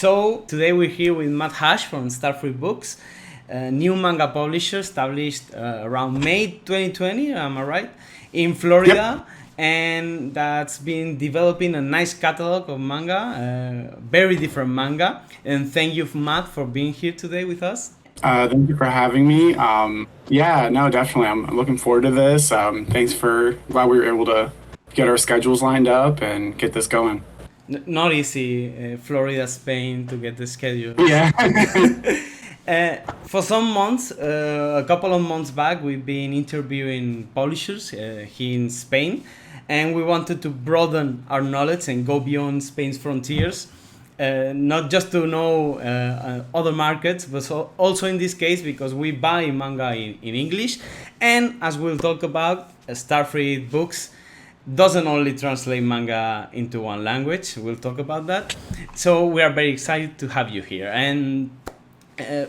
So today we're here with Matt Hash from STAR FRUIT Books, a new manga publisher established around May 2020, am I right, in Florida. Yep. And that's been developing a nice catalog of manga, very different manga. And thank you, Matt, for being here today with us. Thank you for having me. Yeah, no, definitely. I'm looking forward to this. Thanks for, glad we were able to get our schedules lined up and get this going. Not easy, Florida, Spain, to get the schedule. Yeah. For some months, a couple of months back, we've been interviewing publishers here in Spain, and we wanted to broaden our knowledge and go beyond Spain's frontiers, not just to know other markets, but also in this case because we buy manga in English, and as we'll talk about, STAR FRUIT Books doesn't only translate manga into one language. We'll talk about that. So we are very excited to have you here. And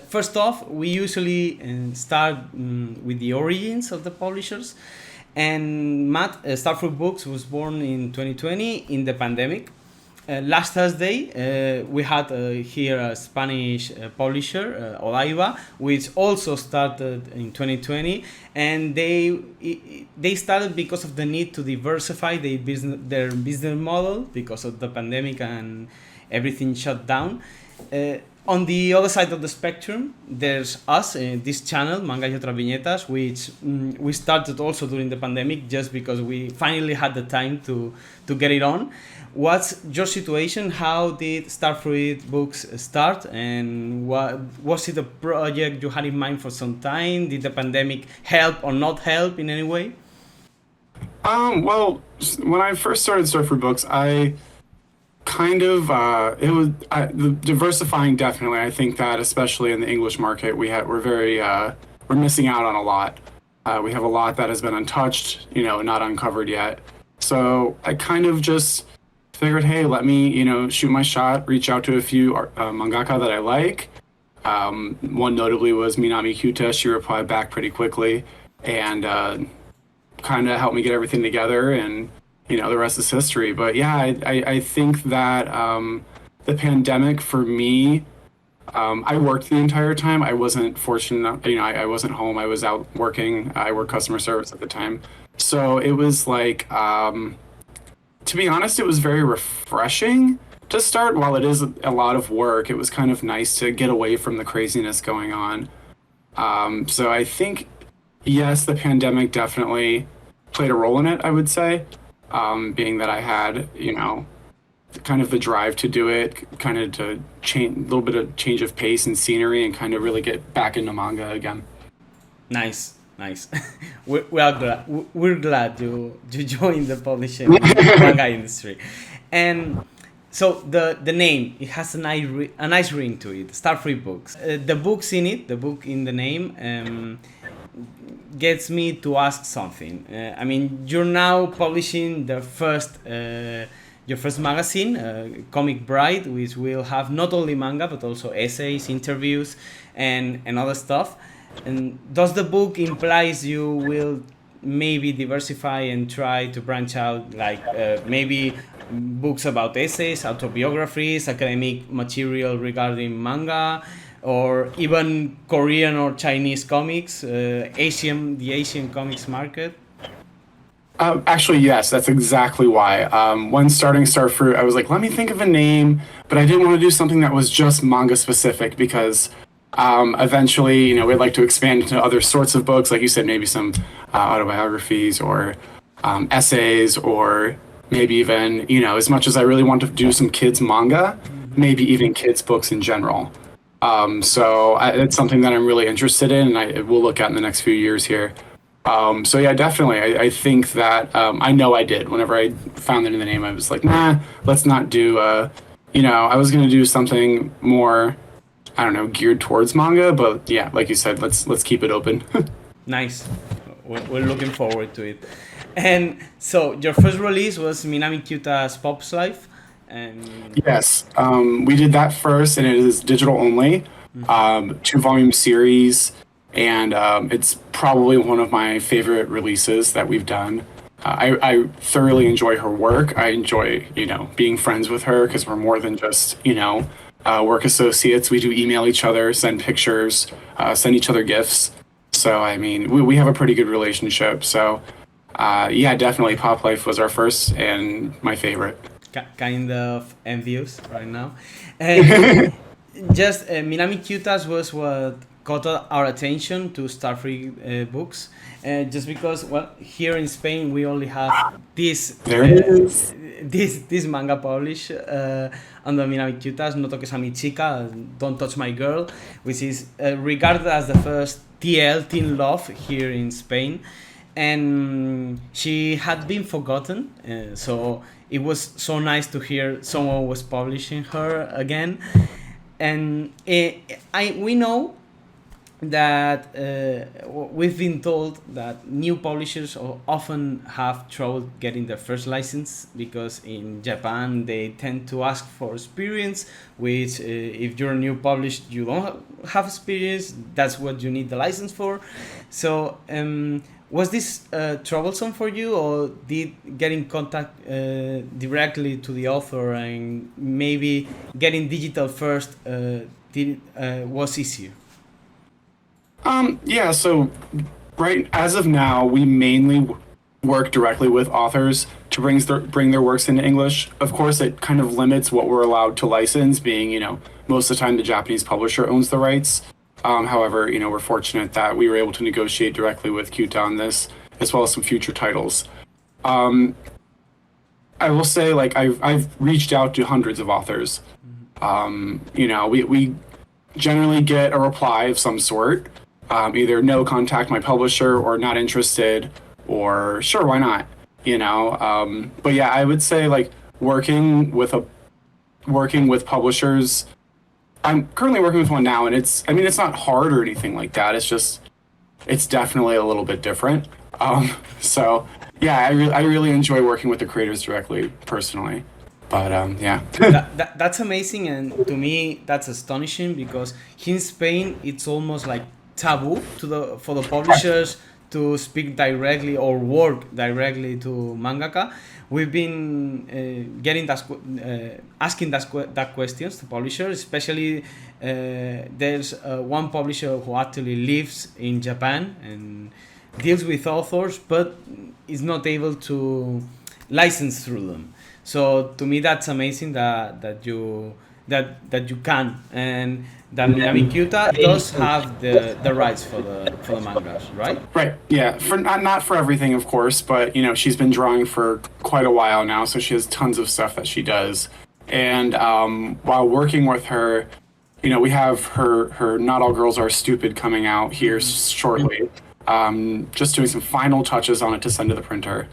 first off, we usually start with the origins of the publishers. And Matt, STAR FRUIT Books was born in 2020 in the pandemic. Last Thursday, we had here a Spanish publisher, Odaiba, which also started in 2020, and they started because of the need to diversify their business model because of the pandemic and everything shut down. On the other side of the spectrum, there's us, this channel, Manga y otras viñetas, which we started also during the pandemic just because we finally had the time to get it on. What's your situation? How did STAR FRUIT Books start? And was it a project you had in mind for some time? Did the pandemic help or not help in any way? Well, when I first started STAR FRUIT Books, I kind of the diversifying, definitely. I think that especially in the English market, we're missing out on a lot. We have a lot that has been untouched, not uncovered yet. So I kind of just figured, hey, let me shoot my shot, reach out to a few mangaka that I like. One notably was Minami Kyuta. She replied back pretty quickly and kind of helped me get everything together, and the rest is history. But yeah, I think that the pandemic for me, I worked the entire time. I wasn't fortunate, I wasn't home. I was out working. I worked customer service at the time. So it was like, to be honest, it was very refreshing to start. While it is a lot of work, it was kind of nice to get away from the craziness going on. So I think, yes, the pandemic definitely played a role in it, I would say. Being that I had, kind of the drive to do it, kind of to change, a little bit of change of pace and scenery, and kind of really get back into manga again. Nice. We're glad you joined the publishing manga industry. And so the name, it has a nice ring to it, STAR FRUIT Books. The books in it, the book in the name, gets me to ask something. You're now publishing your first magazine, Comic Bride, which will have not only manga but also essays, interviews, and other stuff. And does the book implies you will maybe diversify and try to branch out, like maybe books about essays, autobiographies, academic material regarding manga, or even Korean or Chinese comics, the Asian comics market? Actually, yes, that's exactly why. When starting STAR FRUIT, I was like, let me think of a name, but I didn't want to do something that was just manga specific because eventually, we'd like to expand into other sorts of books, like you said, maybe some autobiographies or essays, or maybe even, as much as I really want to do some kids manga, maybe even kids books in general. So it's something that I'm really interested in, and I will look at in the next few years here. So yeah, definitely. I think that I know I did. Whenever I found it in the name, I was like, nah, let's not do. I was gonna do something more, I don't know, geared towards manga. But yeah, like you said, let's keep it open. Nice. We're looking forward to it. And so your first release was Minami Kyuta's Pop's Life. Yes, we did that first, and it is digital only, 2-volume series, and it's probably one of my favorite releases that we've done. I thoroughly enjoy her work. I enjoy, being friends with her because we're more than just, work associates. We do email each other, send pictures, send each other gifts. So, I mean, we have a pretty good relationship. So, yeah, definitely Pop Life was our first and my favorite. Kind of envious right now. And just Minami Kyuta's was what caught our attention to Star Fruit Books. Just because, well, here in Spain we only have this There it is. this manga published under Minami Kyuta's No Toques a Mi Chica, Don't Touch My Girl, which is regarded as the first TL, teen love, here in Spain. And she had been forgotten, so it was so nice to hear someone was publishing her again. And we know that we've been told that new publishers often have trouble getting their first license, because in Japan they tend to ask for experience, which if you're new published, you don't have experience, that's what you need the license for. So was this troublesome for you, or did get in contact directly to the author and maybe getting digital first was easier? Yeah, so right as of now, we mainly work directly with authors to bring their works into English. Of course, it kind of limits what we're allowed to license, being, most of the time the Japanese publisher owns the rights. However, we're fortunate that we were able to negotiate directly with Kyuta on this, as well as some future titles. I will say, like, I've reached out to hundreds of authors. We generally get a reply of some sort. Either no, contact my publisher, or not interested, or sure, why not? But yeah, I would say, like, working with publishers. I'm currently working with one now, and it's not hard or anything like that. It's definitely a little bit different. So yeah, I really enjoy working with the creators directly, personally. But yeah. That's amazing, and to me that's astonishing, because here in Spain it's almost like taboo for the publishers to speak directly or work directly to mangaka. We've been asking that questions to publishers, especially there's one publisher who actually lives in Japan and deals with authors, but is not able to license through them. So to me that's amazing that you can, and that Minami Kyuta does have the rights for the mangas, right? Right. Yeah. For not for everything, of course, but she's been drawing for quite a while now, so she has tons of stuff that she does. And while working with her, we have her Not All Girls Are Stupid coming out here shortly. Just doing some final touches on it to send to the printer.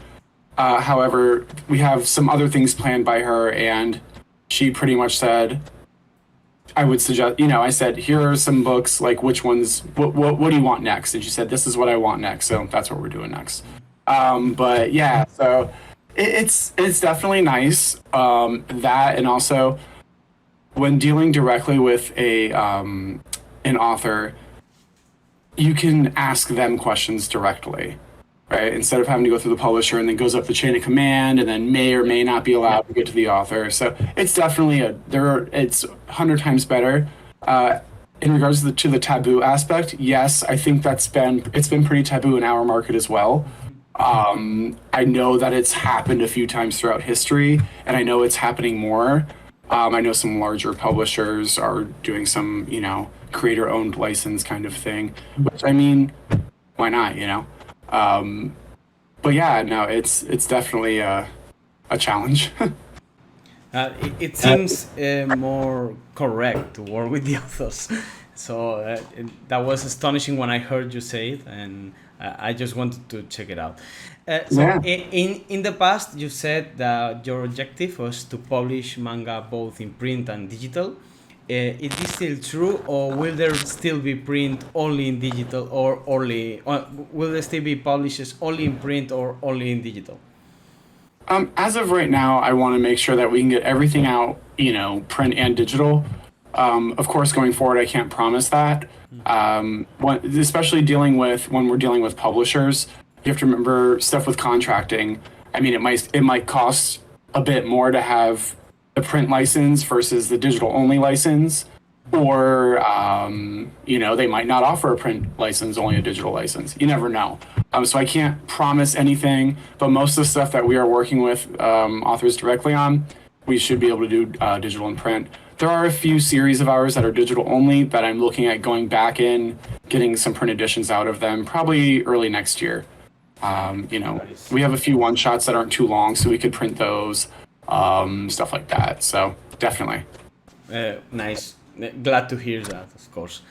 However, we have some other things planned by her, and she pretty much said, I would suggest, I said, here are some books, like, which ones, what do you want next? And she said, this is what I want next. So that's what we're doing next. But yeah, so it's definitely nice. That, and also when dealing directly with an author, you can ask them questions directly, right? Instead of having to go through the publisher and then goes up the chain of command and then may or may not be allowed to get to the author. So it's definitely it's 100 times better. In regards to the taboo aspect, yes, I think it's been pretty taboo in our market as well. I know that it's happened a few times throughout history, and I know it's happening more. I know some larger publishers are doing some, creator-owned license kind of thing, which, why not, But yeah, no, it's definitely a challenge. It seems more correct to work with the authors. So that was astonishing when I heard you say it, and I just wanted to check it out. In the past, you said that your objective was to publish manga both in print and digital. Is this still true, or will there still be print only in digital, or will there still be publishes only in print or only in digital? As of right now, I want to make sure that we can get everything out, print and digital. Of course, going forward, I can't promise that. Especially when we're dealing with publishers, you have to remember stuff with contracting. It might cost a bit more to have the print license versus the digital only license, or they might not offer a print license, only a digital license. You never know. So I can't promise anything, but most of the stuff that we are working with authors directly on, we should be able to do digital and print. There are a few series of ours that are digital only that I'm looking at going back in, getting some print editions out of them, probably early next year. We have a few one-shots that aren't too long, so we could print those, stuff like that. So definitely. Nice. Glad to hear that, of course.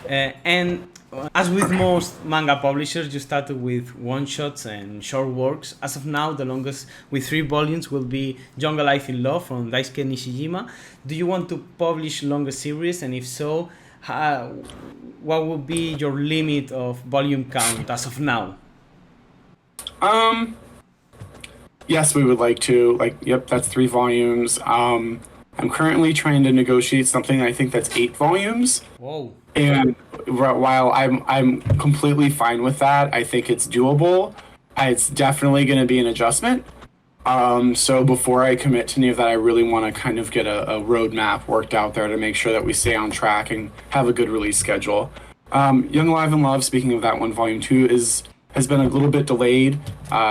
And as with most manga publishers, you started with one-shots and short works. As of now, the longest with 3 volumes will be Jungle Life in Love from Daisuke Nishijima. Do you want to publish longer series? And if so, what would be your limit of volume count as of now? Yes, we would like to. Yep, that's 3 volumes. I'm currently trying to negotiate something, I think that's 8 volumes. Whoa. And while I'm completely fine with that, I think it's doable. It's definitely going to be an adjustment. So before I commit to any of that, I really want to kind of get a roadmap worked out there to make sure that we stay on track and have a good release schedule. Young Alive in Love, speaking of that one, Volume 2 has been a little bit delayed.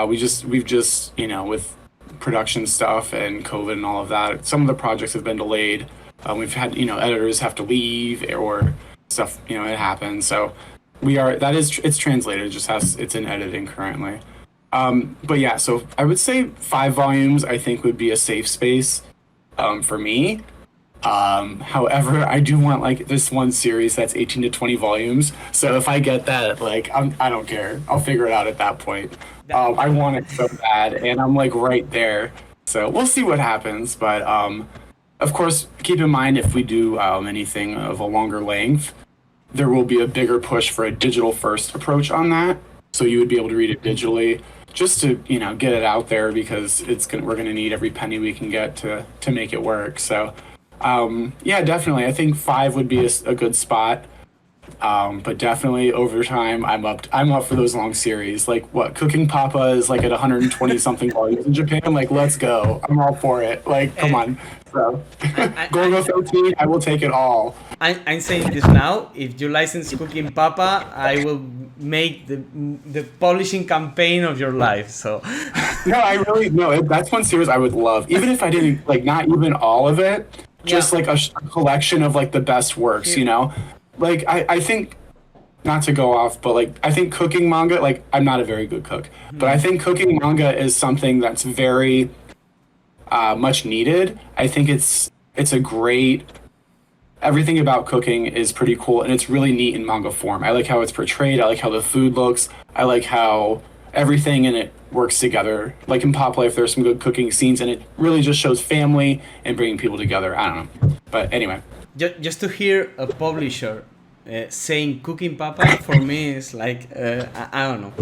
We've just with production stuff and COVID and all of that, some of the projects have been delayed. We've had editors have to leave or stuff. It happens. So it's translated. It's in editing currently. But yeah, so I would say 5 volumes I think would be a safe space for me. However, I do want this one series that's 18 to 20 volumes. So if I get that, I don't care. I'll figure it out at that point. I want it so bad, and I'm right there. So we'll see what happens. But of course, keep in mind if we do anything of a longer length, there will be a bigger push for a digital first approach on that. So you would be able to read it digitally, just to get it out there, because we're gonna need every penny we can get to make it work. So. Yeah, definitely. I think 5 would be a good spot. But definitely over time, I'm up for those long series. Cooking Papa is at 120 something volumes in Japan. Let's go. I'm all for it. Come on. So, Gorgo 13, I will take it all. I'm saying this now. If you license Cooking Papa, I will make the publishing campaign of your life. So. No, that's one series I would love. Even if I didn't, not even all of it. Just a collection of the best works, I think, not to go off, but I think cooking manga, I'm not a very good cook, but I think cooking manga is something that's very much needed. I think it's a great, everything about cooking is pretty cool, and it's really neat in manga form. I like how it's portrayed. I like how the food looks. I like how everything in it works together. In Pop Life, there's some good cooking scenes, and it really just shows family and bringing people together. I don't know. But anyway. Just to hear a publisher saying Cooking Papa, for me, is I don't know.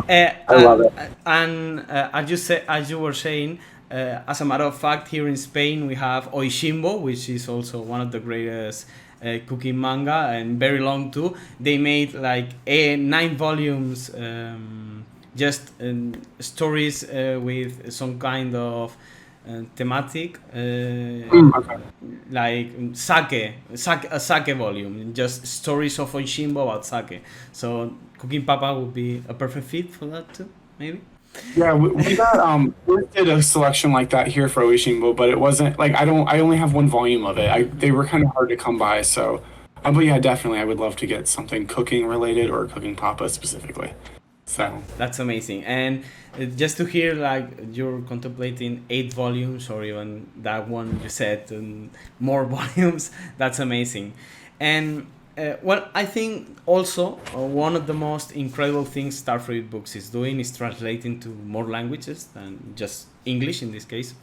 I love it. And as you were saying, as a matter of fact, here in Spain, we have Oishimbo, which is also one of the greatest cooking manga, and very long too. They made 9 volumes, just stories with some kind of thematic, a sake volume, just stories of Oishimbo about sake. So Cooking Papa would be a perfect fit for that too, maybe. Yeah, we got we did a selection like that here for Oishimbo, but it wasn't I only have 1 volume of it. They were kind of hard to come by, so but yeah, definitely I would love to get something cooking related or Cooking Papa specifically. So that's amazing. And just to hear you're contemplating 8 volumes or even that one you said, more volumes, that's amazing. And I think also one of the most incredible things STAR FRUIT Books is doing is translating to more languages than just English in this case.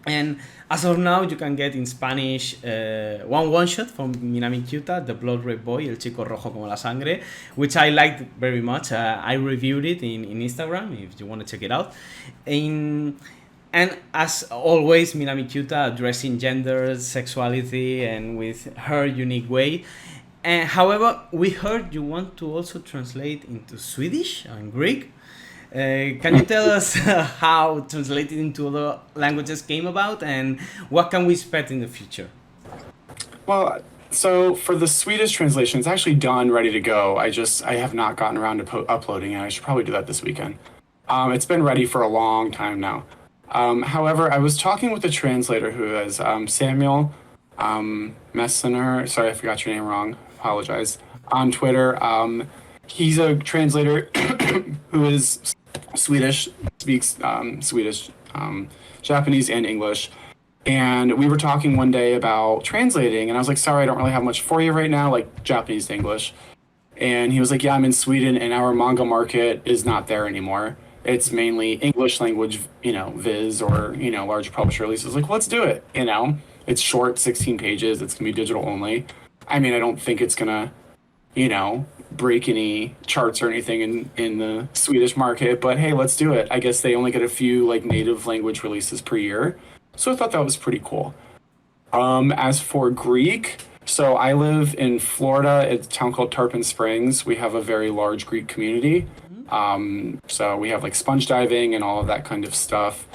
And as of now, you can get in Spanish one shot from Minami Kyuta, The Blood Red Boy, El Chico Rojo como la Sangre, which I liked very much. I reviewed it in Instagram if you want to check it out. And as always, Minami Kyuta addressing gender, sexuality, and with her unique way. However, we heard you want to also translate into Swedish and Greek. Can you tell us how translated into other languages came about and what can we expect in the future? Well, so for the Swedish translation, it's actually done, ready to go. I have not gotten around to uploading it. I should probably do that this weekend. It's been ready for a long time now. However, I was talking with a translator who is Samuel Messener. Sorry, I forgot your name wrong. Apologize. On Twitter. He's a translator who is Swedish, speaks Swedish, Japanese, and English. And we were talking one day about translating, and I was like, sorry, I don't really have much for you right now, like Japanese to English. And he was like, yeah, I'm in Sweden, and our manga market is not there anymore. It's mainly English language, viz or, large publisher releases. Like, let's do it, It's short, 16 pages. It's going to be digital only. I mean, I don't think it's going to, break any charts or anything in the Swedish market, but hey, let's do it. I guess they only get a few, native language releases per year. So I thought that was pretty cool. As for Greek, so I live in Florida. It's a town called Tarpon Springs. We have a very large Greek community. So we have sponge diving and all of that kind of stuff.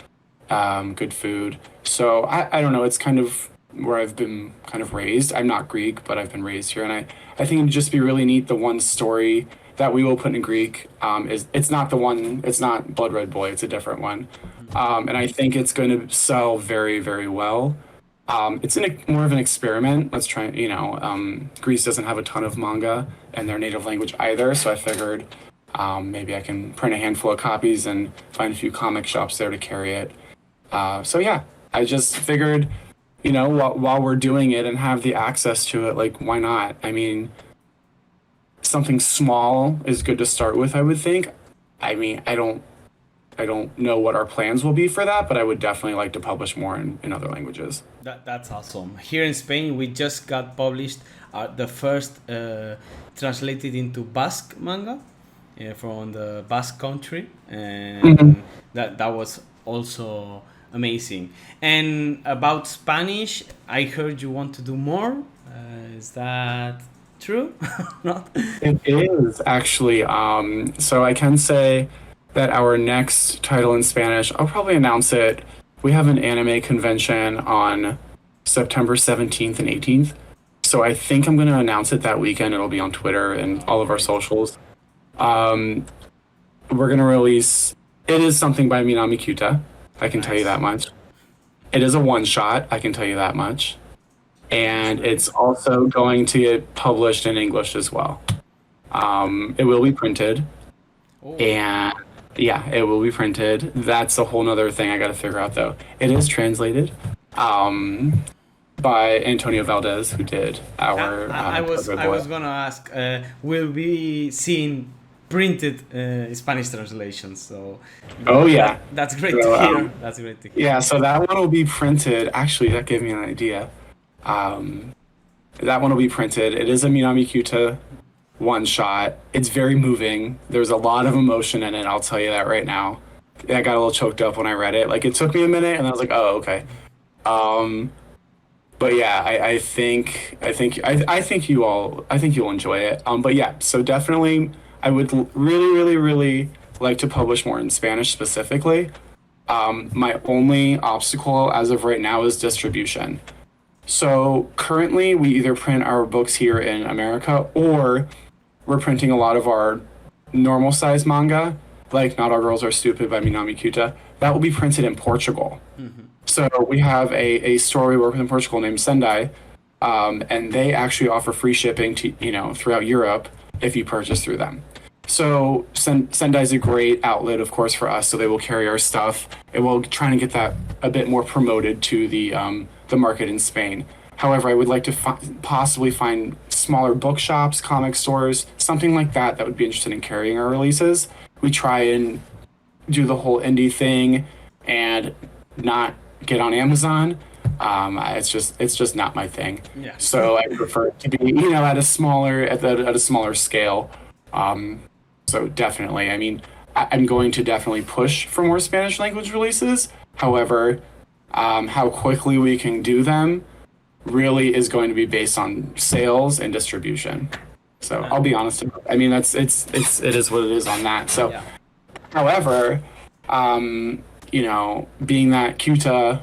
Good food. So I don't know. It's kind of where I've been kind of raised. I'm not Greek, but I've been raised here. And I think it'd just be really neat. The one story that we will put in Greek it's not Blood Red Boy. It's a different one. And I think it's going to sell very, very well. It's more of an experiment. Let's try, Greece doesn't have a ton of manga in their native language either. So I figured maybe I can print a handful of copies and find a few comic shops there to carry it. So yeah, I just figured, while we're doing it and have the access to it, why not? I mean, something small is good to start with, I would think. I mean, I don't know what our plans will be for that, but I would definitely like to publish more in other languages. That's awesome. Here in Spain, we just got published the first translated into Basque manga from the Basque country, and that was also amazing. And about Spanish, I heard you want to do more. Is that true? Not? It is actually. So I can say that our next title in Spanish, I'll probably announce it. We have an anime convention on September 17th and 18th. So I think I'm going to announce it that weekend. It'll be on Twitter and all of our socials. We're going to release, it is something by Minami Kyuta. I can tell you that much. It is a one-shot. I can tell you that much. And it's also going to get published in English as well. It will be printed. Oh. And yeah, it will be printed. That's a whole nother thing I got to figure out, though. It is translated by Antonio Valdez, who did our. I was gonna ask, will we seeing printed Spanish translations? So. Oh yeah, that's great to hear. That's great to hear. Yeah, so that one will be printed. Actually, that gave me an idea. That one will be printed. It is a Minami Kyuta one shot. It's very moving. There's a lot of emotion in it. I'll tell you that right now. I got a little choked up when I read it. It took me a minute, and I was like, "Oh, okay." But yeah, I think you'll enjoy it. But yeah, so definitely, I would really, really, really like to publish more in Spanish specifically. My only obstacle as of right now is distribution. So currently, we either print our books here in America, or we're printing a lot of our normal size manga, like Not All Girls Are Stupid by Minami Kyuta. That will be printed in Portugal. Mm-hmm. So we have a store we work with in Portugal named Sendai, and they actually offer free shipping to throughout Europe if you purchase through them. So Sendai is a great outlet, of course, for us. So they will carry our stuff. It will try to get that a bit more promoted to the market in Spain. However, I would like to possibly find smaller bookshops, comic stores, something like that would be interested in carrying our releases. We try and do the whole indie thing and not get on Amazon. It's just not my thing. Yeah. So I prefer it to be at a smaller scale. So definitely, I mean, I'm going to definitely push for more Spanish language releases. However, how quickly we can do them really is going to be based on sales and distribution. So I'll be honest. I mean, it is what it is on that. So However, you know, being that Cuta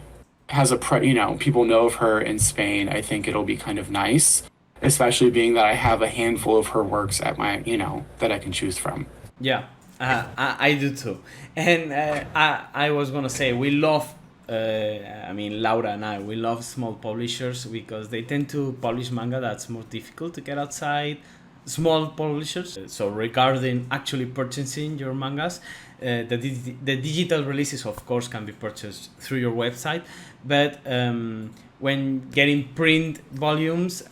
has you know, people know of her in Spain, I think it'll be kind of nice, especially being that I have a handful of her works at my, you know, that I can choose from. Yeah, I do too. And I was gonna say we love. I mean, Laura and I, we love small publishers because they tend to publish manga that's more difficult to get outside small publishers. So regarding actually purchasing your mangas, the digital releases of course can be purchased through your website, but when getting print volumes,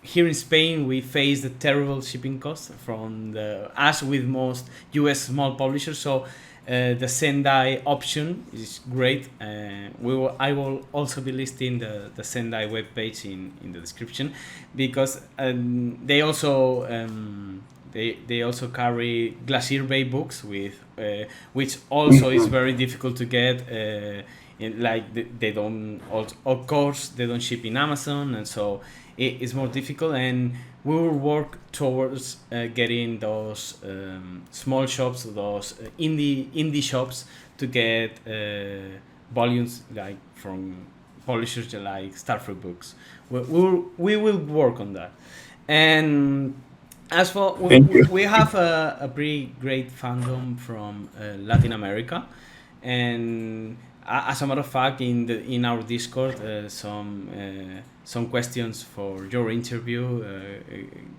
here in Spain we face the terrible shipping costs from as with most US small publishers. So the Sendai option is great. I will also be listing the Sendai webpage in the description, because they also carry Glacier Bay books with which also is very difficult to get. They don't, of course they don't ship in Amazon, and so it's more difficult, and we will work towards getting those small shops, those indie shops, to get volumes like from publishers like STAR FRUIT Books. We will work on that. And as for we have a pretty great fandom from Latin America, and as a matter of fact, in our Discord, some questions for your interview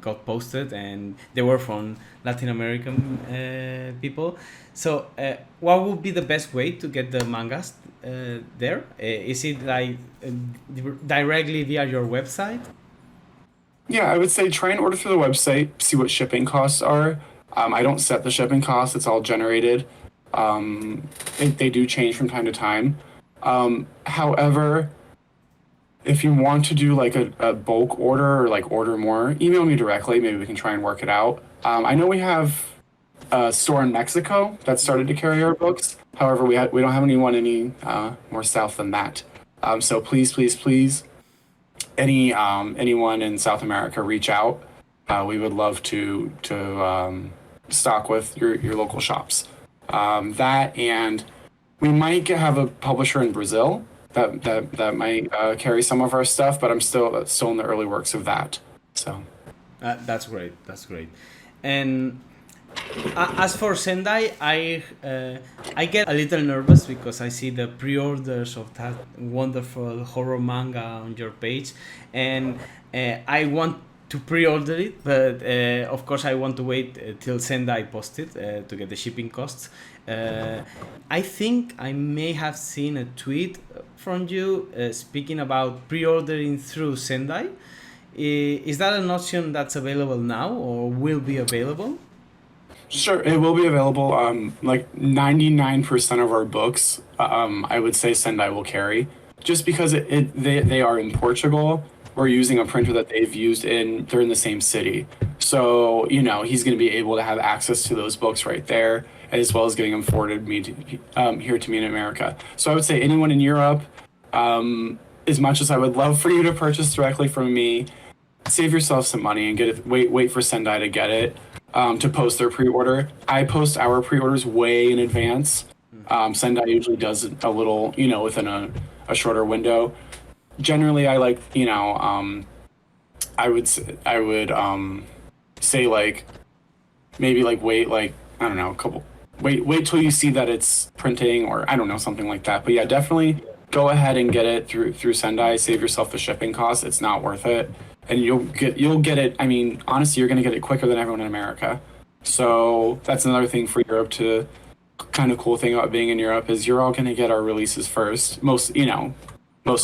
got posted, and they were from Latin American people. So, what would be the best way to get the mangas there? Is it like directly via your website? Yeah, I would say try and order through the website, see what shipping costs are. I don't set the shipping costs, it's all generated. They do change from time to time. However, if you want to do like a bulk order or like order more, email me directly. Maybe we can try and work it out. I know we have a store in Mexico that started to carry our books. However, we don't have anyone any more south than that. So please, anyone in South America, reach out. We would love to stock with your local shops. That, and we might have a publisher in Brazil that might carry some of our stuff, but I'm still in the early works of that. So that's great. And as for Sendai, I get a little nervous because I see the pre-orders of that wonderful horror manga on your page, and I want to pre-order it, but of course I want to wait till Sendai posts it to get the shipping costs. I think I may have seen a tweet from you speaking about pre-ordering through Sendai. Is that an option that's available now or will be available? Sure, it will be available. Like 99% of our books, I would say Sendai will carry, just because they are in Portugal. We're using a printer that they're in the same city. So, you know, he's going to be able to have access to those books right there, as well as getting them forwarded here to me in America. So I would say anyone in Europe, as much as I would love for you to purchase directly from me, save yourself some money and get it. Wait for Sendai to get it, to post their pre-order. I post our pre-orders way in advance. Sendai usually does it a little, you know, within a shorter window. Generally, I like, you know, I would say like maybe like wait, like, I don't know, wait till you see that it's printing, or I don't know, something like that. But yeah, definitely go ahead and get it through Sendai. Save yourself the shipping costs. It's not worth it, and you'll get it. I mean, honestly, you're gonna get it quicker than everyone in America. So that's another thing for Europe to kind of cool thing about being in Europe is you're all gonna get our releases first. Most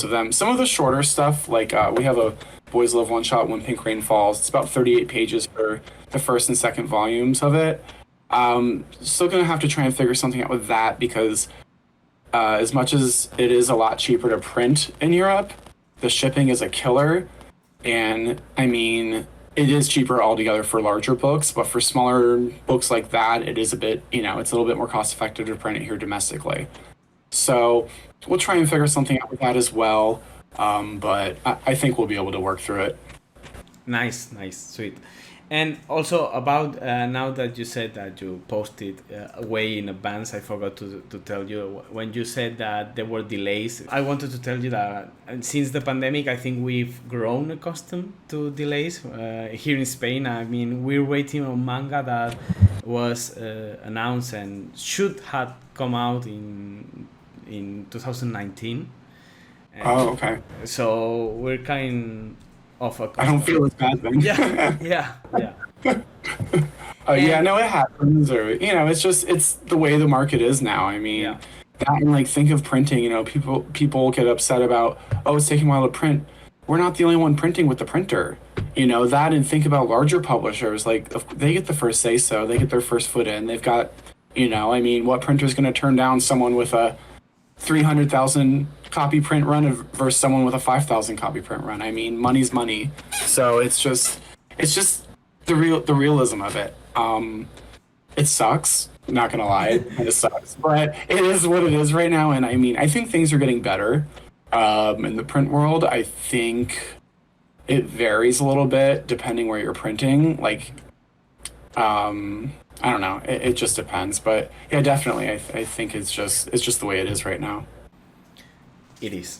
of them. Some of the shorter stuff, like we have a Boys Love one shot When Pink Rain Falls. It's about 38 pages for the first and second volumes of it. Still gonna have to try and figure something out with that, because as much as it is a lot cheaper to print in Europe, the shipping is a killer. And I mean, it is cheaper altogether for larger books, but for smaller books like that, it is a bit, you know, it's a little bit more cost effective to print it here domestically. So we'll try and figure something out with that as well. But I think we'll be able to work through it. Nice, sweet. And also about now that you said that you posted way in advance, I forgot to tell you when you said that there were delays. I wanted to tell you that since the pandemic, I think we've grown accustomed to delays here in Spain. I mean, we're waiting on manga that was announced and should have come out in 2019. Oh, okay. So we're kind of I don't feel as bad then. yeah. Yeah, no, it happens, or it's the way the market is now. I mean, Yeah. that and like think of printing. People get upset about, oh, it's taking a while to print. We're not the only one printing with the printer. That, and think about larger publishers. Like they get the first say so. They get their first foot in. They've got, I mean, what printer is going to turn down someone with a 300,000 copy print run versus someone with a 5,000 copy print run? I mean, money's money. So it's just the realism of it. It sucks. Not gonna lie, it sucks, but it is what it is right now. And I mean, I think things are getting better in the print world. I think it varies a little bit depending where you're printing. Like, I don't know. It just depends. But yeah, definitely, I think it's just the way it is right now. It is,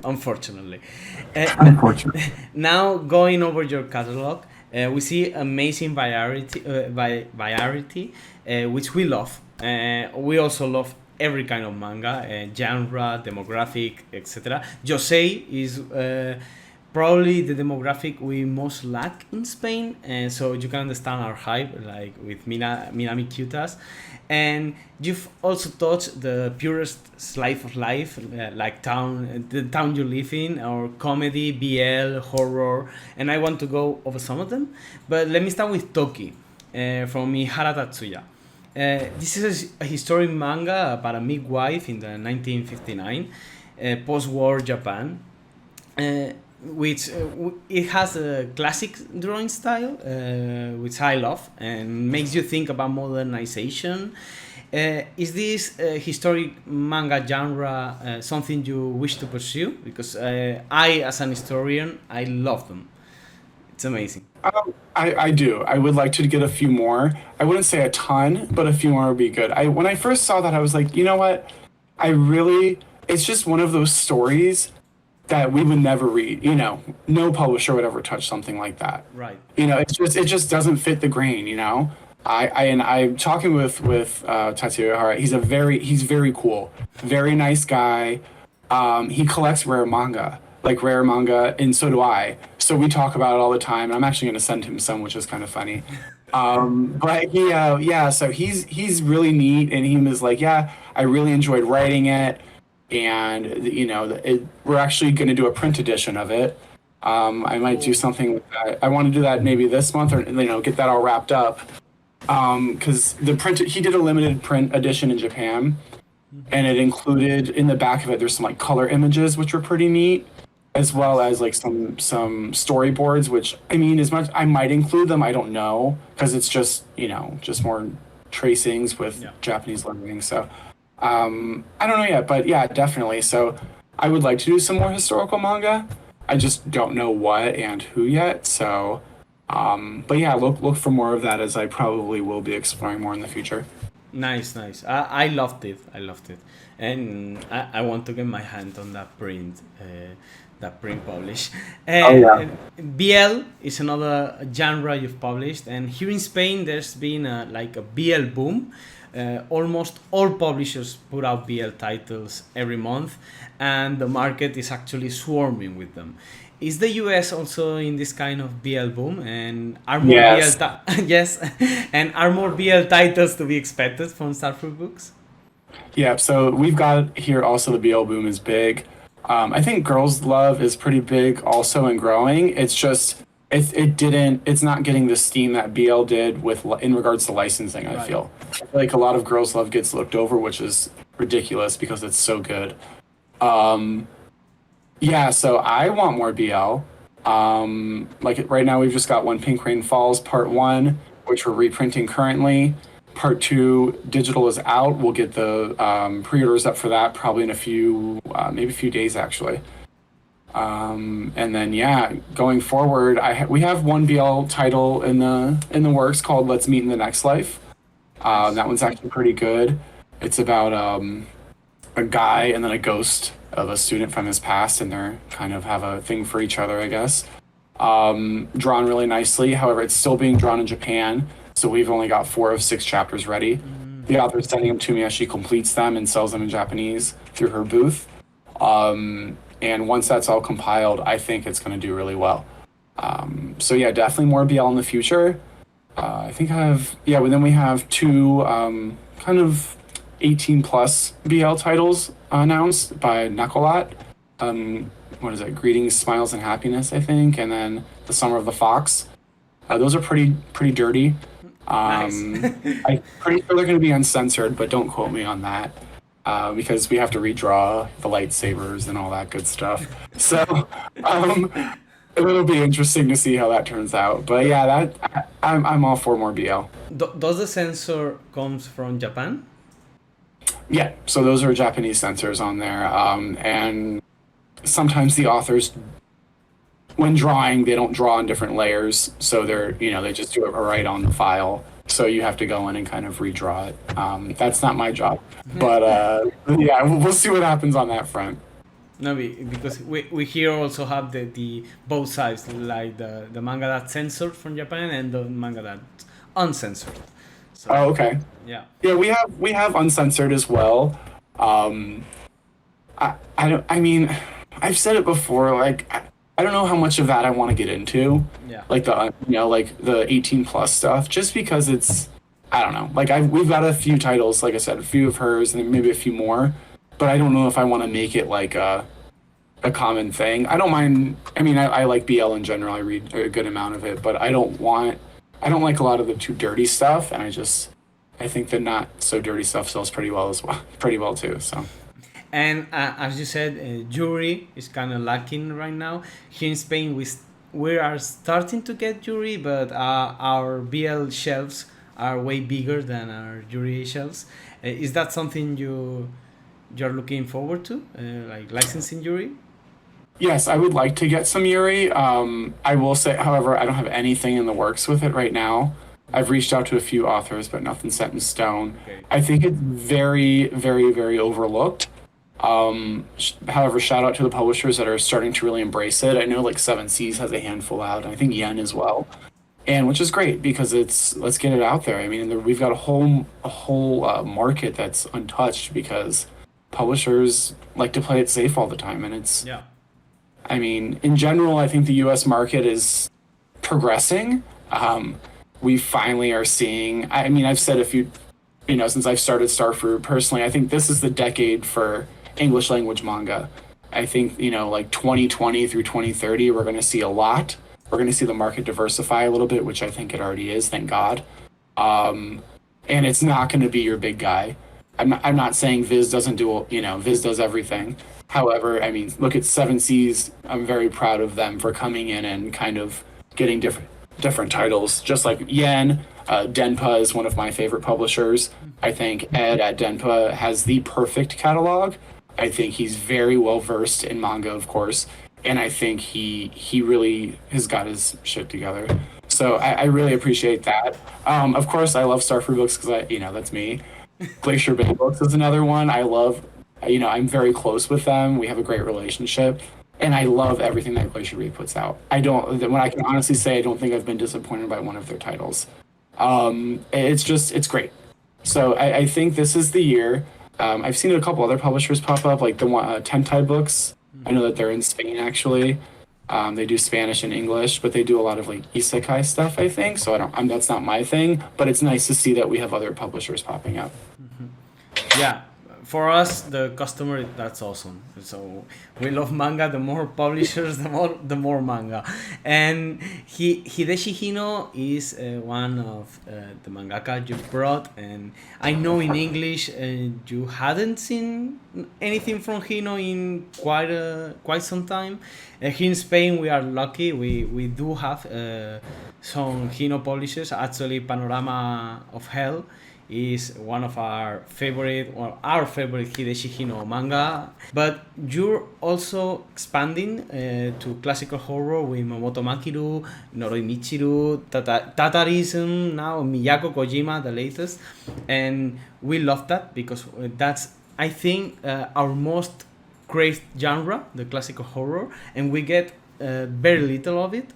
unfortunately. Unfortunately. Now going over your catalog, we see amazing variety, which we love. We also love every kind of manga, genre, demographic, etc. Josei is probably the demographic we most lack in Spain, and so you can understand our hype, like with Minami Cutas. And you've also touched the purest slice of life, like the town you live in, or comedy, BL, horror, and I want to go over some of them. But let me start with Toki, from Ihara Tatsuya. This is a historic manga about a midwife in the 1959, post-war Japan. Which it has a classic drawing style, which I love, and makes you think about modernization. Is this historic manga genre something you wish to pursue? Because I, as an historian, I love them. It's amazing. I do. I would like to get a few more. I wouldn't say a ton, but a few more would be good. When I first saw that, I was like, you know what? It's just one of those stories that we would never read. No publisher would ever touch something like that. Right. It just doesn't fit the grain. I'm talking with Tatsuya Ihara. He's very cool, very nice guy. He collects rare manga, and so do I. So we talk about it all the time. I'm actually going to send him some, which is kind of funny. But so he's really neat, and he was like, yeah, I really enjoyed writing it. And we're actually going to do a print edition of it. I might do something with that. I want to do that maybe this month, or get that all wrapped up. Because he did a limited print edition in Japan, and it included in the back of it. There's some like color images which were pretty neat, as well as like some storyboards. Which I mean, as much I might include them, I don't know, because it's just more tracings with Japanese lettering. So. I don't know yet, but yeah, definitely. So I would like to do some more historical manga. I just don't know what and who yet. So, but yeah, look for more of that, as I probably will be exploring more in the future. Nice. I loved it. And I want to get my hand on that print publish. BL is another genre you've published, and here in Spain there's been a BL boom. Almost all publishers put out BL titles every month, and the market is actually swarming with them. Is the US also in this kind of BL boom, and are more Yes. and are more BL titles to be expected from STAR FRUIT Books? Yeah, so we've got here also the BL boom is big. I think Girls Love is pretty big also and growing. It's just it's not getting the steam that BL did in regards to licensing. I feel like a lot of Girls Love gets looked over, which is ridiculous because it's so good. So I want more BL. Right now we've just got When Pink Rain Falls Part 1, which we're reprinting currently. Part 2 digital is out. We'll get the pre-orders up for that probably in maybe a few days actually. And then going forward, we have one BL title in the works called Let's Meet in the Next Life. That one's actually pretty good. It's about a guy and then a ghost of a student from his past, and they're kind of have a thing for each other, I guess. Drawn really nicely. However, it's still being drawn in Japan, so we've only got 4 of 6 chapters ready. The author's sending them to me as she completes them and sells them in Japanese through her booth. And once that's all compiled, I think it's going to do really well. So yeah, definitely more BL in the future. I think then we have 2 kind of 18 plus BL titles announced by Nakolat. What is it? Greetings, Smiles, and Happiness, I think, and then The Summer of the Fox. Those are pretty dirty. Nice. I'm pretty sure they're going to be uncensored, but don't quote me on that. Because we have to redraw the lightsabers and all that good stuff. So it'll be interesting to see how that turns out. But yeah, I'm all for more BL. Does the censor comes from Japan? Yeah, so those are Japanese censors on there. And sometimes the authors, when drawing, they don't draw in different layers. So they just do it right on the file. So you have to go in and kind of redraw it. That's not my job. But yeah, we'll see what happens on that front. No, because we here also have the both sides, like the manga that's censored from Japan and the manga that's uncensored. So, oh, okay. Yeah. Yeah, we have uncensored as well. I mean, I've said it before, like I don't know how much of that I want to get into. Yeah. Like the 18 plus stuff, just because it's, I don't know. Like we've got a few titles, like I said, a few of hers and maybe a few more, but I don't know if I want to make it like a common thing. I don't mind. I mean, I like BL in general. I read a good amount of it, but I don't like a lot of the too dirty stuff. And I think the not so dirty stuff sells pretty well too. So. And as you said, Yuri is kind of lacking right now. Here in Spain, we are starting to get Yuri, but our BL shelves are way bigger than our Yuri shelves. Is that something you're looking forward to, like licensing Yuri? Yes, I would like to get some Yuri. I will say, however, I don't have anything in the works with it right now. I've reached out to a few authors, but nothing's set in stone. Okay. I think it's very, very, very overlooked. However, shout out to the publishers that are starting to really embrace it. I know like 7 Seas has a handful out, and I think Yen as well, and which is great because let's get it out there. I mean, we've got a whole market that's untouched because publishers like to play it safe all the time, and it's. Yeah. I mean, in general, I think the U.S. market is progressing. We finally are seeing. I mean, I've said a few, since I've started Star Fruit personally, I think this is the decade for English language manga. I think, like 2020 through 2030, we're going to see a lot. We're going to see the market diversify a little bit, which I think it already is, thank God. And it's not going to be your big guy. I'm not saying Viz doesn't do, Viz does everything. However, I mean, look at 7 Seas. I'm very proud of them for coming in and kind of getting different titles, just like Yen. Denpa is one of my favorite publishers. I think Ed at Denpa has the perfect catalog. I think he's very well versed in manga, of course, and I think he really has got his shit together. So I really appreciate that. Of course, I love Star Fruit Books because that's me. Glacier Bay Books is another one I love. I'm very close with them. We have a great relationship, and I love everything that Glacier Bay puts out. When I can honestly say, I don't think I've been disappointed by one of their titles. It's great. So I think this is the year. I've seen a couple other publishers pop up, like the one Tentai Books. I know that they're in Spain actually. They do Spanish and English, but they do a lot of like isekai stuff, I think. So that's not my thing, but it's nice to see that we have other publishers popping up. Yeah, for us, the customer, that's awesome. So we love manga. The more publishers, the more manga. And Hideshi Hino is one of the mangaka you brought, and I know in English you hadn't seen anything from Hino in quite some time. Here in Spain, we are lucky. We do have some Hino publishers. Actually, Panorama of Hell is one of our favorite Hideshi Hino manga. But you're also expanding to classical horror with Momoto Makiru, Noroi Michiru, Tatarism, now Miyako Kojima, the latest. And we love that because that's, I think, our most craved genre, the classical horror, and we get very little of it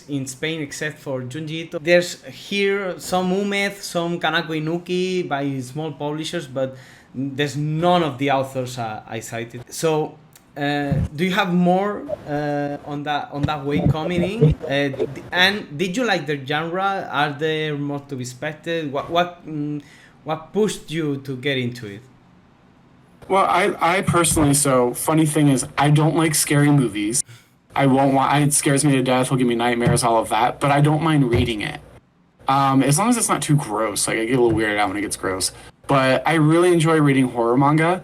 in Spain, except for Junji Ito. There's here some Umed, some Kanako Inuki by small publishers, but there's none of the authors I cited. So, do you have more on that way coming in? And did you like the genre? Are there more to be expected? What pushed you to get into it? Well, I personally, so funny thing is, I don't like scary movies. It scares me to death, it'll give me nightmares, all of that, but I don't mind reading it. As long as it's not too gross. Like, I get a little weirded out when it gets gross. But I really enjoy reading horror manga.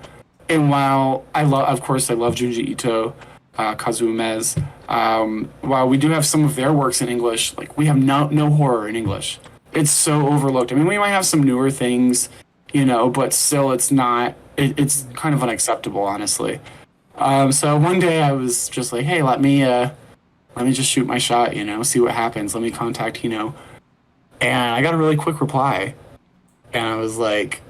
And while I love Junji Ito, Kazuo Umezu, while we do have some of their works in English, like, we have no horror in English. It's so overlooked. I mean, we might have some newer things, but still it's kind of unacceptable, honestly. So one day I was just like, hey, let me just shoot my shot, see what happens. Let me contact Hino. And I got a really quick reply. And I was like,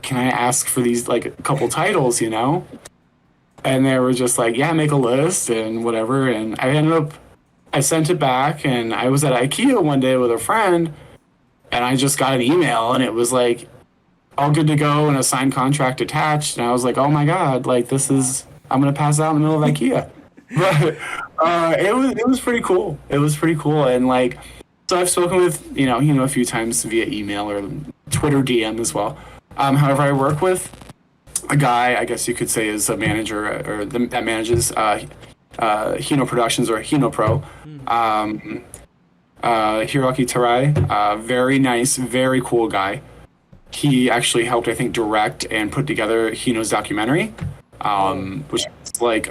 can I ask for these, like, a couple titles, And they were just like, yeah, make a list and whatever. And I sent it back, and I was at IKEA one day with a friend, and I just got an email, and it was like, all good to go and a signed contract attached. And I was like, oh my God, like, I'm going to pass out in the middle of IKEA. But it was pretty cool. It was pretty cool. And, like, so I've spoken with, a few times via email or Twitter DM as well. However, I work with a guy, I guess you could say is a manager that manages Hino Productions or Hino Pro. Hiroaki Tarai, very nice, very cool guy. He actually helped, I think, direct and put together Hino's documentary. Which is like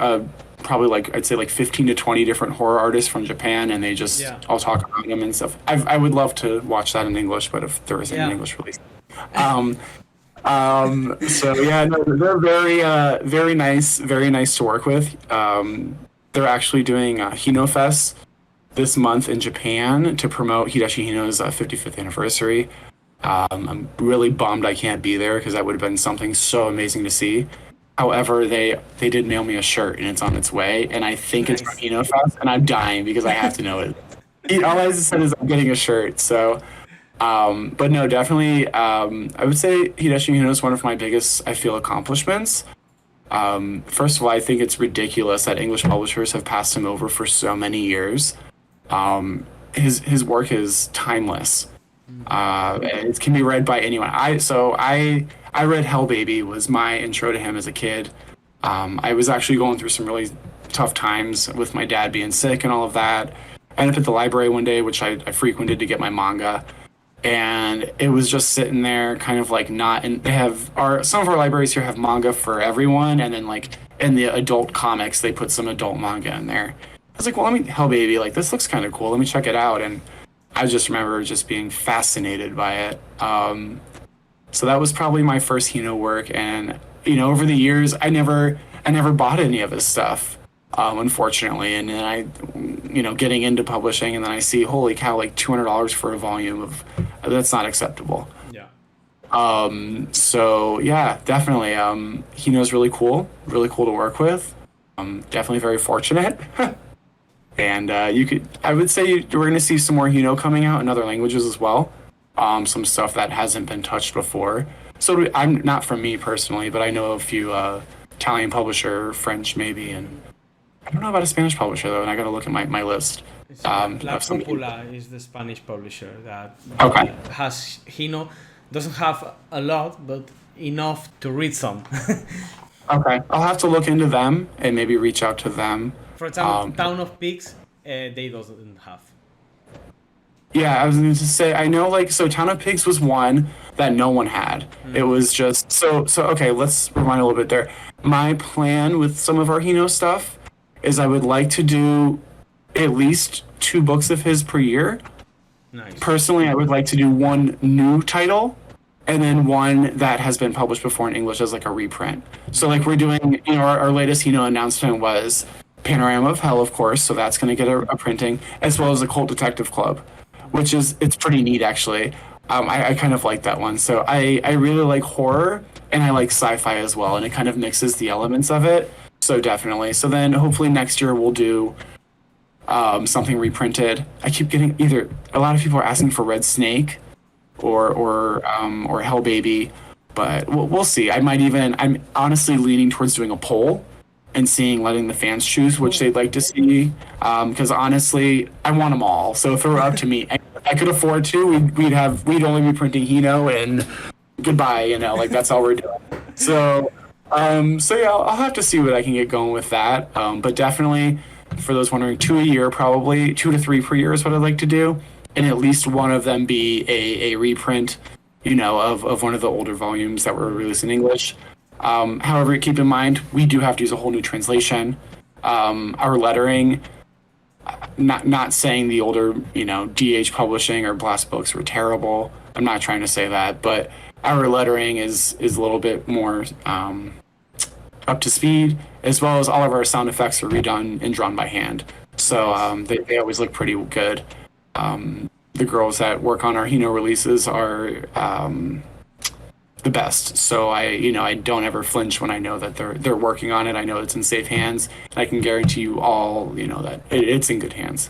probably like I'd say like 15 to 20 different horror artists from Japan, and they just all talk about them and stuff. I would love to watch that in English, but if there isn't an English release. So yeah, no, they're very nice to work with. They're actually doing Hino Fest this month in Japan to promote Hideshi Hino's 55th anniversary. I'm really bummed I can't be there because that would have been something so amazing to see. However, they did mail me a shirt, and it's on its way, and I think it's from Hino Fest, and I'm dying because I have to know it. All I said is I'm getting a shirt, so... but no, definitely, I would say Hideshi Hino is one of my biggest, I feel, accomplishments. First of all, I think it's ridiculous that English publishers have passed him over for so many years. His work is timeless. It can be read by anyone. I read Hell Baby, was my intro to him as a kid. I was actually going through some really tough times with my dad being sick and all of that. I ended up at the library one day, which I frequented to get my manga. And it was just sitting there kind of like not, and some of our libraries here have manga for everyone. And then like in the adult comics, they put some adult manga in there. I was like, well, Hell Baby, like this looks kind of cool. Let me check it out. And I just remember just being fascinated by it. So that was probably my first Hino work, and over the years, I never bought any of his stuff, unfortunately. And then I, getting into publishing, and then I see, holy cow, like $200 for a volume of that's not acceptable. Yeah. So yeah, definitely. Hino's really cool to work with. Definitely very fortunate. And I would say we're going to see some more Hino coming out in other languages as well. Some stuff that hasn't been touched before. So I'm not from me personally, but I know a few Italian publisher, French maybe, and I don't know about a Spanish publisher though, and I got to look at my list. La Cúpula is the Spanish publisher that has Hino. Doesn't have a lot, but enough to read some. Okay, I'll have to look into them and maybe reach out to them. For example, Town of Pigs, they doesn't have. Yeah, I was going to say, I know, like, so Town of Pigs was one that no one had. It was just, so okay, let's rewind a little bit there. My plan with some of our Hino stuff is I would like to do at least 2 books of his per year. Nice. Personally, I would like to do 1 new title and then one that has been published before in English as like a reprint. So like we're doing, our latest Hino announcement was Panorama of Hell, of course, so that's going to get a printing, as well as Occult Detective Club, which it's pretty neat actually. I kind of like that one. So I really like horror and I like sci-fi as well, and it kind of mixes the elements of it. So definitely. So then hopefully next year we'll do something reprinted. I keep getting either a lot of people are asking for Red Snake or Hell Baby, but we'll see. I'm honestly leaning towards doing a poll and letting the fans choose which they'd like to see. Because honestly, I want them all. So if it were up to me, I could afford to. We'd only be printing Hino and goodbye. Like that's all we're doing. So yeah, I'll have to see what I can get going with that. But definitely, for those wondering, 2 a year, probably 2 to 3 per year is what I'd like to do, and at least one of them be a reprint, of one of the older volumes that were released in English. However, keep in mind, we do have to use a whole new translation. Our lettering, not saying the older, DH Publishing or Blast Books were terrible. I'm not trying to say that, but our lettering is a little bit more up to speed, as well as all of our sound effects are redone and drawn by hand. So they always look pretty good. The girls that work on our Hino releases are the best. So I don't ever flinch when I know that they're working on it. I know it's in safe hands. And I can guarantee you all, that it's in good hands.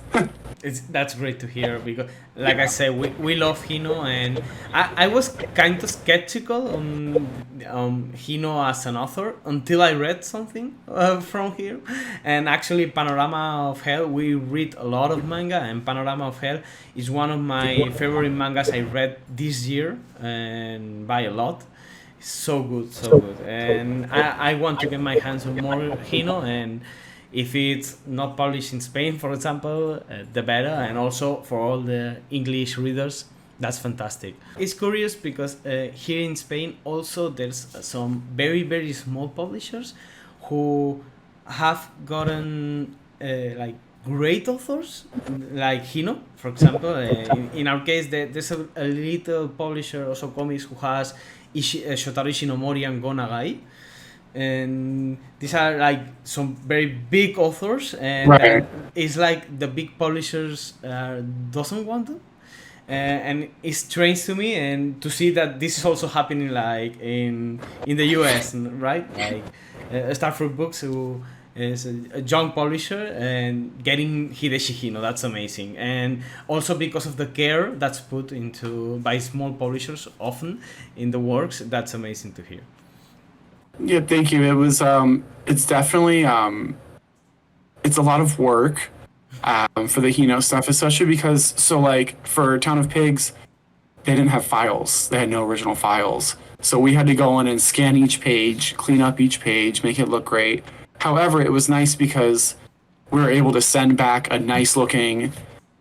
That's great to hear, because like I said, we love Hino, and I was kind of skeptical on Hino as an author until I read something from here. And actually, Panorama of Hell, we read a lot of manga, and Panorama of Hell is one of my favorite mangas I read this year, and by a lot. So good, so good. And I want to get my hands on more Hino, and if it's not published in Spain, for example, the better. And also for all the English readers, that's fantastic. It's curious because here in Spain also there's some very, very small publishers who have gotten like great authors, like Hino, for example. In our case, there's a little publisher, also comics, who has Shotaro Ishinomori and Go Nagai. And these are like some very big authors, and Right. it's like the big publishers doesn't want to, and it's strange to me, and to see that this is also happening like in the US, right? Like Star Fruit Books, who is a young publisher, and getting Hideshi Hino, that's amazing. And also because of the care that's put into by small publishers often in the works, that's amazing to hear. Yeah, thank you. It was it's definitely it's a lot of work for the Hino stuff, especially because like for Town of Pigs, they didn't have files. They had no original files. So we had to go in and scan each page, clean up each page, make it look great. However, it was nice because we were able to send back a nice looking,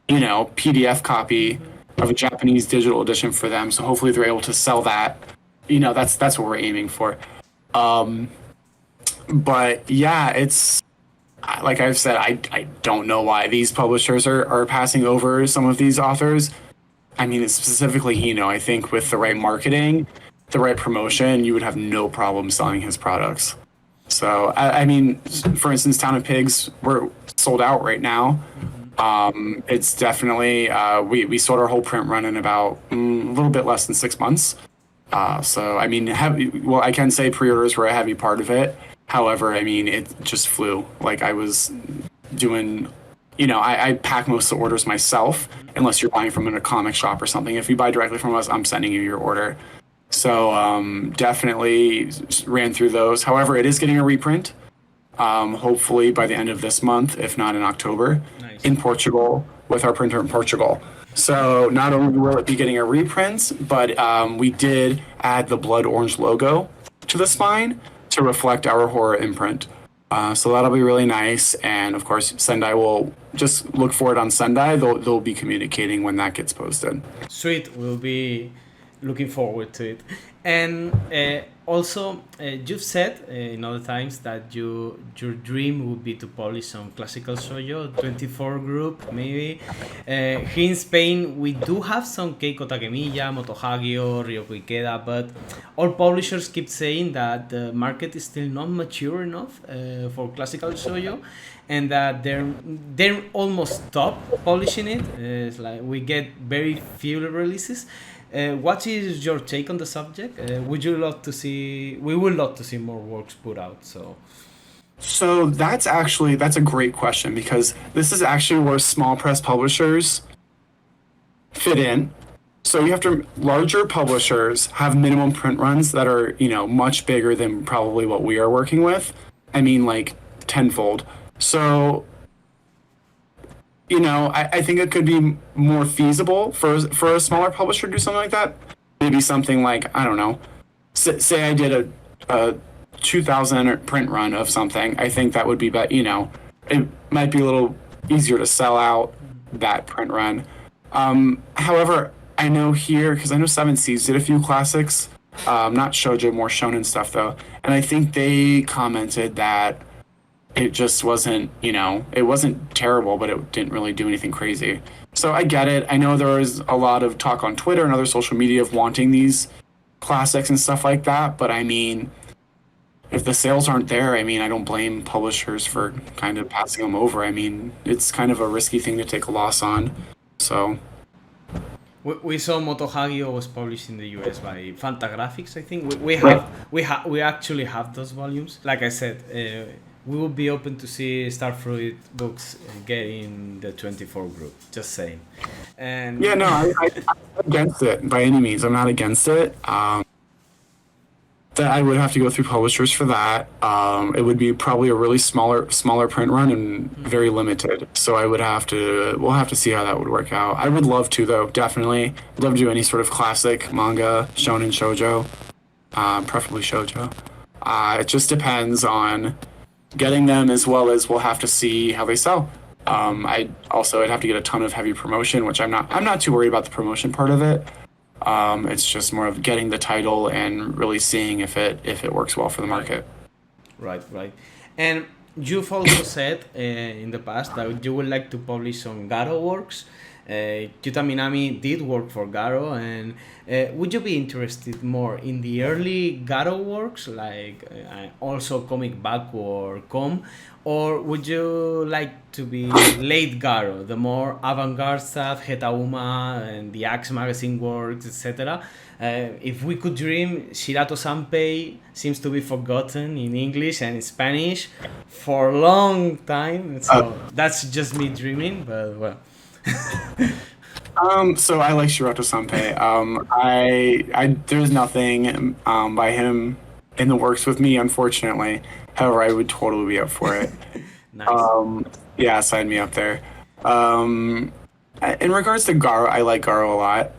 PDF copy of a Japanese digital edition for them. So hopefully they're able to sell that. That's what we're aiming for. But yeah, it's like I've said, I don't know why these publishers are passing over some of these authors. I mean, it's specifically Hino. I think with the right marketing, the right promotion, you would have no problem selling his products. So, I mean, for instance, Town of Pigs, we're sold out right now. It's definitely, we sold our whole print run in about a little bit less than 6 months. So, I mean, I can say pre-orders were a heavy part of it. However, I mean, it just flew. Like I was doing, I pack most of the orders myself, unless you're buying from a comic shop or something. If you buy directly from us, I'm sending you your order. So definitely ran through those. However, it is getting a reprint, hopefully by the end of this month, if not in October, Nice. in Portugal, with our printer in Portugal. So not only will it be getting a reprint, but we did add the blood orange logo to the spine to reflect our horror imprint. So that'll be really nice. And of course, Sendai will just look for it on Sendai. They'll be communicating when that gets posted. Sweet, we'll be looking forward to it. And also, you've said in other times that your dream would be to publish some classical shoujo, 24 group maybe. Here in Spain, we do have some Keiko Takemiya, Moto Hagio, Ryoko Ikeda, but all publishers keep saying that the market is still not mature enough for classical shoujo, and that they're almost stop publishing it. It's like we get very few releases. What is your take on the subject? Would you love to see? We would love to see more works put out. So that's a great question, because this is actually where small press publishers fit in. So you have to, larger publishers have minimum print runs that are, much bigger than probably what we are working with. I mean, like tenfold. So, I think it could be more feasible for a smaller publisher to do something like that. Maybe something like, I don't know, say I did a 2,000 print run of something. I think that would be better. It might be a little easier to sell out that print run. However, I know here, because I know Seven Seas did a few classics, not shoujo, more shonen stuff though, and I think they commented that it just wasn't, it wasn't terrible, but it didn't really do anything crazy. So I get it. I know there was a lot of talk on Twitter and other social media of wanting these classics and stuff like that, but I mean, if the sales aren't there, I mean, I don't blame publishers for kind of passing them over. I mean, it's kind of a risky thing to take a loss on. So we saw Moto Hagio was published in the US by Fantagraphics, I think. We actually have those volumes. Like I said, we would be open to see STAR FRUIT books getting the 24 group. Just saying. And yeah, no, I'm not against it by any means. I'm not against it. That I would have to go through publishers for that. It would be probably a really smaller print run and very limited. So we'll have to see how that would work out. I would love to though, definitely. I'd love to do any sort of classic manga, shonen shoujo, preferably shoujo. It just depends on getting them, as well as we'll have to see how they sell. I'd have to get a ton of heavy promotion, which I'm not too worried about the promotion part of it. It's just more of getting the title and really seeing if it works well for the market. Right. And you've also said in the past that you would like to publish some Garo works. Yuta Minami did work for Garo, and would you be interested more in the early Garo works, like also Comic Baku or Com, or would you like to be late Garo, the more avant-garde stuff, Hetauma and the Axe magazine works, etc.? If we could dream, Shirato Sanpei seems to be forgotten in English and in Spanish for a long time, so that's just me dreaming, but well. So I like Shirato Sanpei. I there's nothing by him in the works with me, unfortunately. However, I would totally be up for it. Nice. Yeah, sign me up there. In regards to Garo, I like Garo a lot.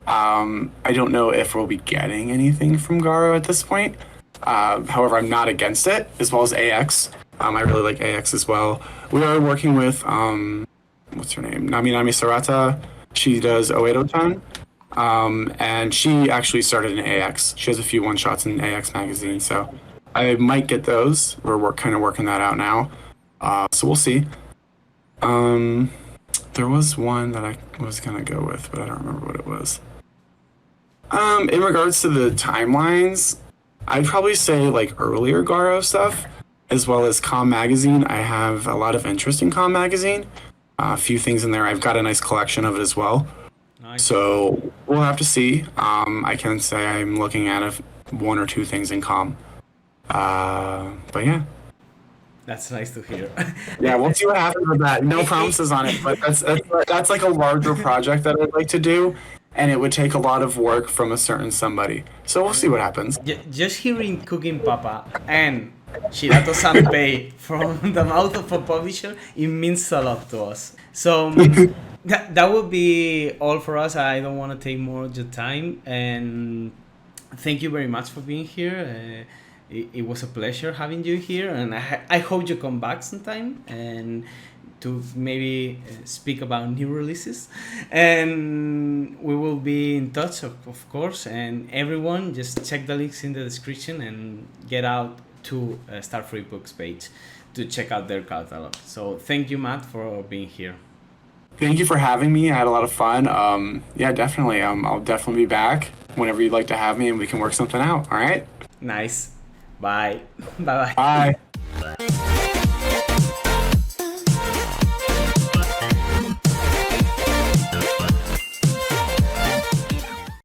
I don't know if we'll be getting anything from Garo at this point. However, I'm not against it, as well as AX. I really like AX as well. We are working with what's her name? Nami Sarata. She does Oedo-chan. And she actually started in AX. She has a few one-shots in AX magazine, so I might get those. We're kind of working that out now. So we'll see. There was one that I was going to go with, but I don't remember what it was. In regards to the timelines, I'd probably say like earlier Garo stuff, as well as Com Magazine. I have a lot of interest in Com Magazine. A few things in there. I've got a nice collection of it as well. Nice. So we'll have to see. I can say I'm looking at one or two things in Com. But yeah. That's nice to hear. Yeah, we'll see what happens with that. No promises on it, but that's like a larger project that I'd like to do, and it would take a lot of work from a certain somebody. So we'll see what happens. Just hearing Cooking Papa and Shirato Sanpei from the mouth of a publisher, it means a lot to us. So that would be all for us. I don't want to take more of your time, and thank you very much for being here. It was a pleasure having you here, and I hope you come back sometime. And to maybe speak about new releases, and we will be in touch, of course. And everyone, just check the links in the description and get out to STAR FRUIT BOOKS page to check out their catalog. So thank you, Matt, for being here. Thank you for having me. I had a lot of fun. Yeah, definitely. I'll definitely be back whenever you'd like to have me, and we can work something out. All right. Nice. Bye. Bye. Bye.